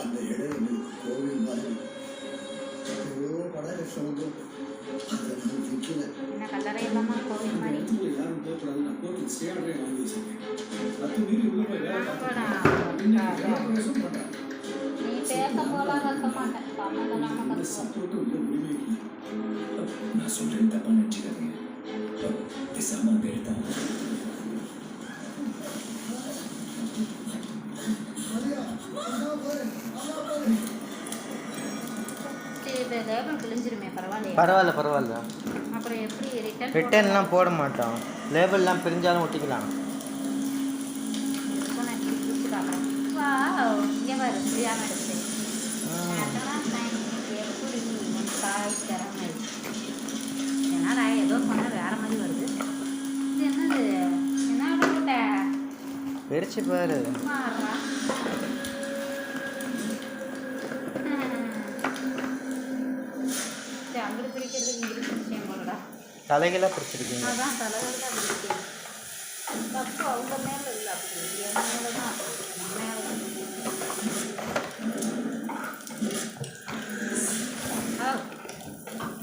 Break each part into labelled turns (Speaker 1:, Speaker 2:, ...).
Speaker 1: அந்த இடம் கோவில் மாதிரி படம் சமுதிரம்
Speaker 2: என்ன கல்லறை எல்லாமா கோவில் மாதிரி நீ பேச போலாம் கத்த மாட்டேன் சம்மந்தம்
Speaker 3: நான் சொல்றேன் தப்பா நினைச்சுக்காதீங்க பேசாம போயிட்டான்
Speaker 2: லேபிள் கிழிஞ்சிருமே
Speaker 4: பரவாயில்ல
Speaker 2: அப்புறம் எப்படி
Speaker 4: ரிட்டர்ன்லாம் போட மாட்டோம். லேபிள்லாம் பிரிஞ்சாலும் ஒட்டிக்கலாம்.
Speaker 2: இங்கே பாரு புரியாமல் எடுத்து எப்படி காய் தராம என்னடா ஏதோ சொன்னால் வேற மாதிரி வருது. இது என்னது என்ன போட்ட
Speaker 4: பிரிச்சு பாரு.
Speaker 2: அங்கே பிரிக்கிறதுக்கு இங்கே விஷயம் போலடா
Speaker 4: தலைகளாக பிடிச்சிருக்கீங்க.
Speaker 2: அதான் தலைவர் தான் பிடிக்கும். தப்பு அவங்க மேலே இல்லை, அப்படி என் மேலே தான்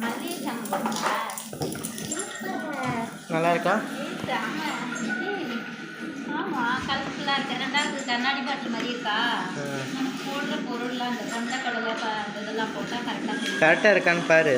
Speaker 2: மல்லிகை சாமம்
Speaker 4: நல்லா இருக்கா?
Speaker 2: ஆமாம் கலர்ஃபுல்லாக இருக்கு. ரெண்டாவது கண்ணாடி பாட்டில் மாதிரி இருக்கா? நமக்கு போடுற பொருள்லாம் இந்த கொண்டக்கடலை அந்த இதெல்லாம் போட்டால் கரெக்டாக
Speaker 4: இருக்கான்னு பாரு.